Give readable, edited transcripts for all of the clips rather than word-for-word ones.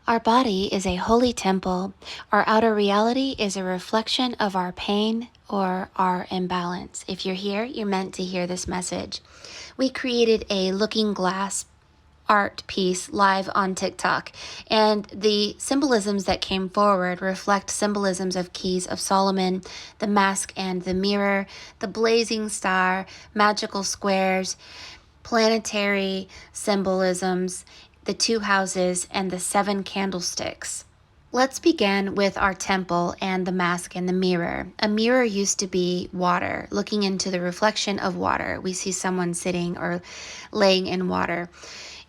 Our body is a holy temple. Our outer reality is a reflection of our pain or our imbalance. If you're here, you're meant to hear this message. We created a looking glass art piece live on TikTok, and the symbolisms that came forward reflect symbolisms of keys of Solomon, the mask and the mirror, the blazing star, magical squares, planetary symbolisms, the two houses, and the seven candlesticks. Let's begin with our temple and the mask and the mirror. A mirror used to be water, looking into the reflection of water. We see someone sitting or laying in water.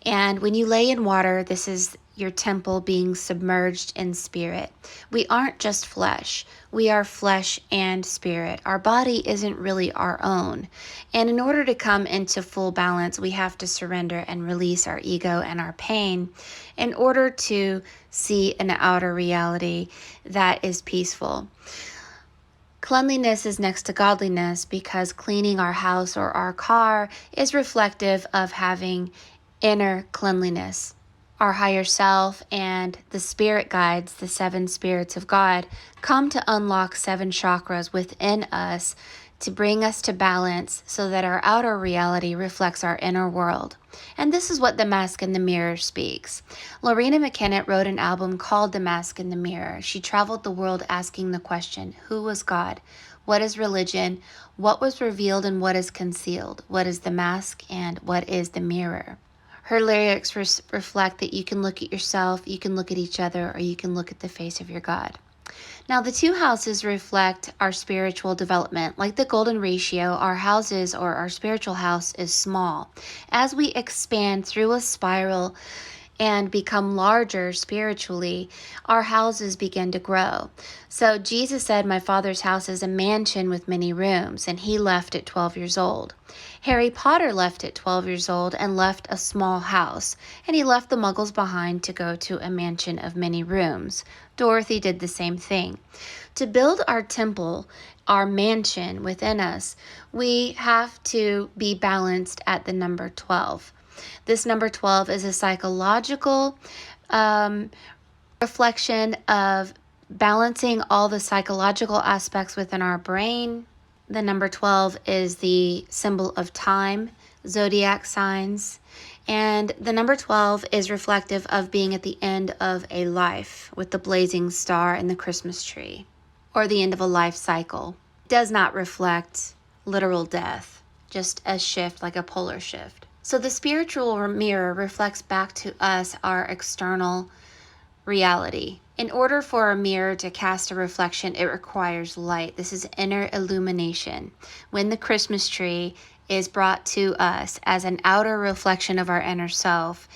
And when you lay in water, this is your temple being submerged in spirit. We aren't just flesh. We are flesh and spirit. Our body isn't really our own. And in order to come into full balance, we have to surrender and release our ego and our pain in order to see an outer reality that is peaceful. Cleanliness is next to godliness because cleaning our house or our car is reflective of having inner cleanliness. Our higher self and the spirit guides, the seven spirits of God, come to unlock seven chakras within us to bring us to balance so that our outer reality reflects our inner world. And this is what the mask and the mirror speaks. Lorena McKennitt wrote an album called The Mask and the Mirror. She traveled the world asking the question, who was God? What is religion? What was revealed and what is concealed? What is the mask and what is the mirror? Her lyrics reflect that you can look at yourself, you can look at each other, or you can look at the face of your God. Now, the two houses reflect our spiritual development. Like the golden ratio, our houses or our spiritual house is small. As we expand through a spiral and become larger spiritually, our houses begin to grow. So Jesus said, my Father's house is a mansion with many rooms, and he left at 12 years old. Harry Potter left at 12 years old and left a small house, and he left the muggles behind to go to a mansion of many rooms. Dorothy did the same thing. To build our temple, our mansion within us, we have to be balanced at the number 12. This number 12 is a psychological reflection of balancing all the psychological aspects within our brain. The number 12 is the symbol of time, zodiac signs, and the number 12 is reflective of being at the end of a life with the blazing star and the Christmas tree, or the end of a life cycle. It does not reflect literal death, just a shift like a polar shift. So the spiritual mirror reflects back to us our external reality. In order for a mirror to cast a reflection, it requires light. This is inner illumination. When the Christmas tree is brought to us as an outer reflection of our inner self,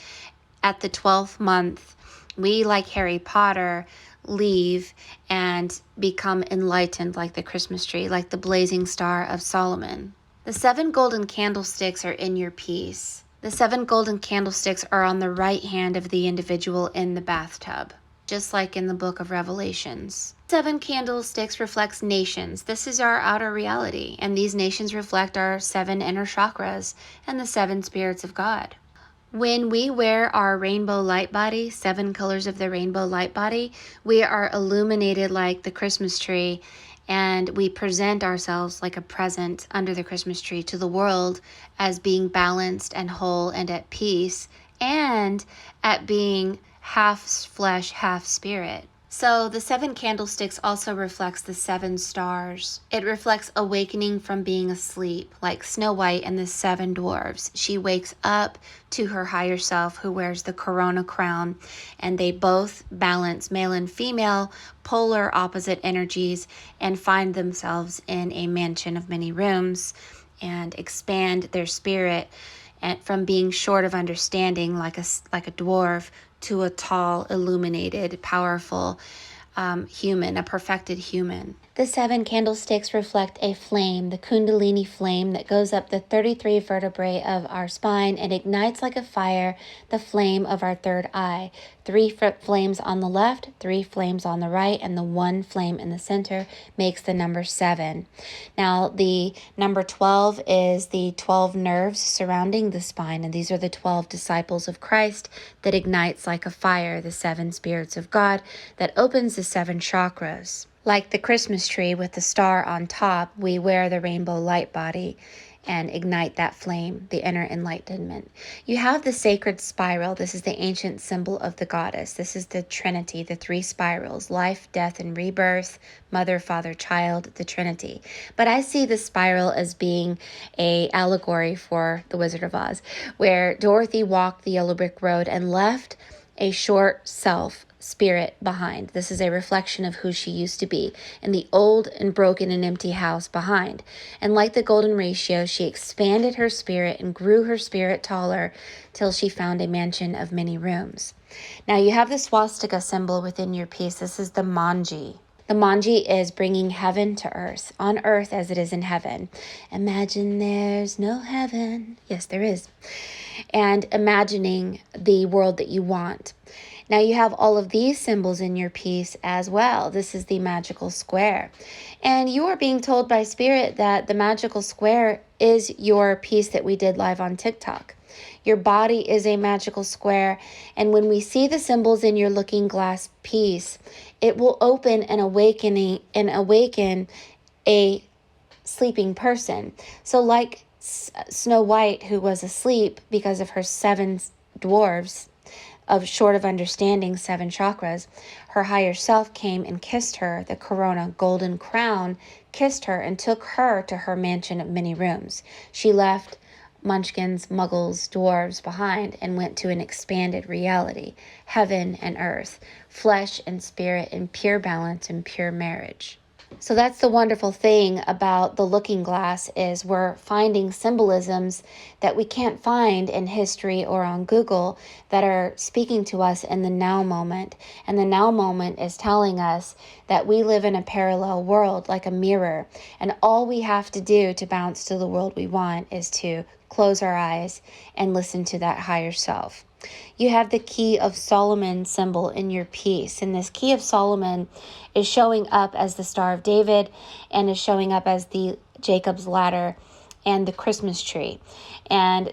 at the 12th month, we, like Harry Potter, leave and become enlightened like the Christmas tree, like the blazing star of Solomon. The seven golden candlesticks are in your piece. The seven golden candlesticks are on the right hand of the individual in the bathtub, just like in the book of Revelations. Seven candlesticks reflects nations. This is our outer reality, and these nations reflect our seven inner chakras and the seven spirits of God. When we wear our rainbow light body, 7 colors of the rainbow light body, we are illuminated like the Christmas tree, and we present ourselves like a present under the Christmas tree to the world as being balanced and whole and at peace, and at being half flesh, half spirit. So the 7 candlesticks also reflects the 7 stars. It reflects awakening from being asleep, like Snow White and the 7 dwarves. She wakes up to her higher self who wears the corona crown, and they both balance male and female, polar opposite energies, and find themselves in a mansion of many rooms and expand their spirit and from being short of understanding like a dwarf to a tall, illuminated, powerful human, a perfected human. The 7 candlesticks reflect a flame, the Kundalini flame that goes up the 33 vertebrae of our spine and ignites like a fire the flame of our third eye. 3 flames on the left, 3 flames on the right, and the 1 flame in the center makes the number 7. Now, the number 12 is the 12 nerves surrounding the spine, and these are the 12 disciples of Christ that ignites like a fire, the 7 spirits of God that opens the 7 chakras. Like the Christmas tree with the star on top, we wear the rainbow light body and ignite that flame, the inner enlightenment. You have the sacred spiral. This is the ancient symbol of the goddess. This is the Trinity, the 3 spirals: life, death, and rebirth, mother, father, child, the Trinity. But I see the spiral as being an allegory for the Wizard of Oz, where Dorothy walked the yellow brick road and left a short self spirit behind. This is a reflection of who she used to be, and the old and broken and empty house behind. And like the golden ratio, she expanded her spirit and grew her spirit taller till she found a mansion of many rooms. Now you have the swastika symbol within your piece. This is the manji. The manji is bringing heaven to earth, on earth as it is in heaven. Imagine there's no heaven. Yes, there is. And imagining the world that you want. Now you have all of these symbols in your piece as well. This is the magical square. And you are being told by Spirit that the magical square is your piece that we did live on TikTok. Your body is a magical square. And when we see the symbols in your looking glass piece, it will open and awaken a sleeping person. So like Snow White, who was asleep because of her 7 dwarves, of short of understanding 7 chakras, her higher self came and kissed her. The corona golden crown kissed her and took her to her mansion of many rooms. She left munchkins, muggles, dwarves behind and went to an expanded reality, heaven and earth, flesh and spirit in pure balance and pure marriage. So that's the wonderful thing about the looking glass, is we're finding symbolisms that we can't find in history or on Google that are speaking to us in the now moment. And the now moment is telling us that we live in a parallel world, like a mirror. And all we have to do to bounce to the world we want is to close our eyes and listen to that higher self. You have the Key of Solomon symbol in your piece, and this Key of Solomon is showing up as the Star of David and is showing up as the Jacob's ladder and the Christmas tree. And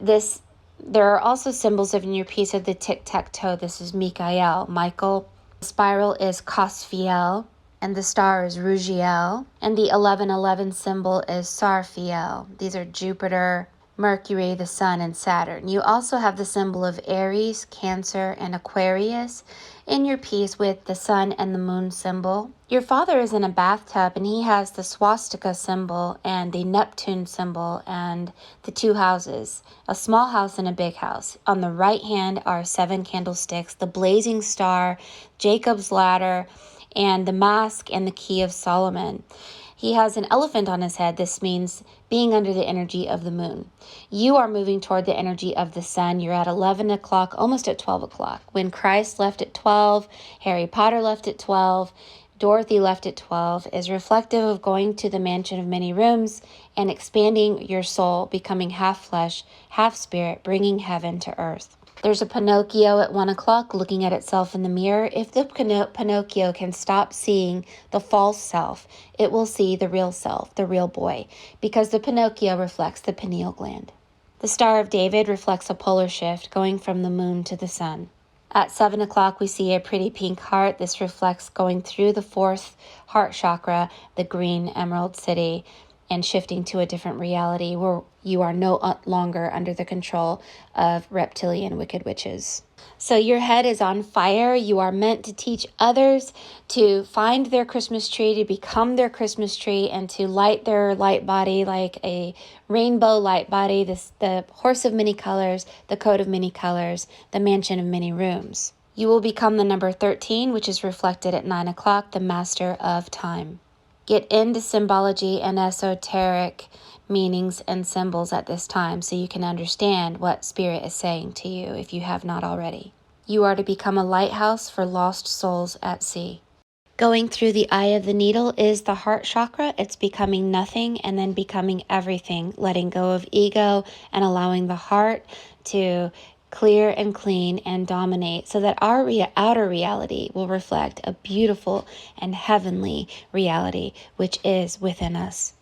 there are also symbols in your piece of the tic-tac-toe. This is Michael. The spiral is Cosfiel, and the star is Rugiel, and the 1111 symbol is Sarfiel. These are Jupiter, Mercury, the Sun, and Saturn. You also have the symbol of Aries, Cancer, and Aquarius in your piece with the Sun and the Moon symbol. Your father is in a bathtub, and he has the swastika symbol and the Neptune symbol and the 2 houses, a small house and a big house. On the right hand are 7 candlesticks, the blazing star, Jacob's ladder, and the mask and the Key of Solomon. He has an elephant on his head. This means being under the energy of the moon. You are moving toward the energy of the sun. You're at 11 o'clock, almost at 12 o'clock. When Christ left at 12, Harry Potter left at 12, Dorothy left at 12, is reflective of going to the mansion of many rooms and expanding your soul, becoming half flesh, half spirit, bringing heaven to earth. There's a Pinocchio at 1 o'clock looking at itself in the mirror. If the Pinocchio can stop seeing the false self, it will see the real self, the real boy, because the Pinocchio reflects the pineal gland. The Star of David reflects a polar shift going from the moon to the sun. At 7 o'clock, we see a pretty pink heart. This reflects going through the 4th heart chakra, the green emerald city, and shifting to a different reality where you are no longer under the control of reptilian wicked witches. So your head is on fire. You are meant to teach others to find their Christmas tree, to become their Christmas tree, and to light their light body like a rainbow light body, the horse of many colors, the coat of many colors, the mansion of many rooms. You will become the number 13, which is reflected at 9 o'clock, the master of time. Get into symbology and esoteric meanings and symbols at this time so you can understand what Spirit is saying to you if you have not already. You are to become a lighthouse for lost souls at sea. Going through the eye of the needle is the heart chakra. It's becoming nothing and then becoming everything, letting go of ego and allowing the heart to clear and clean and dominate so that our outer reality will reflect a beautiful and heavenly reality which is within us.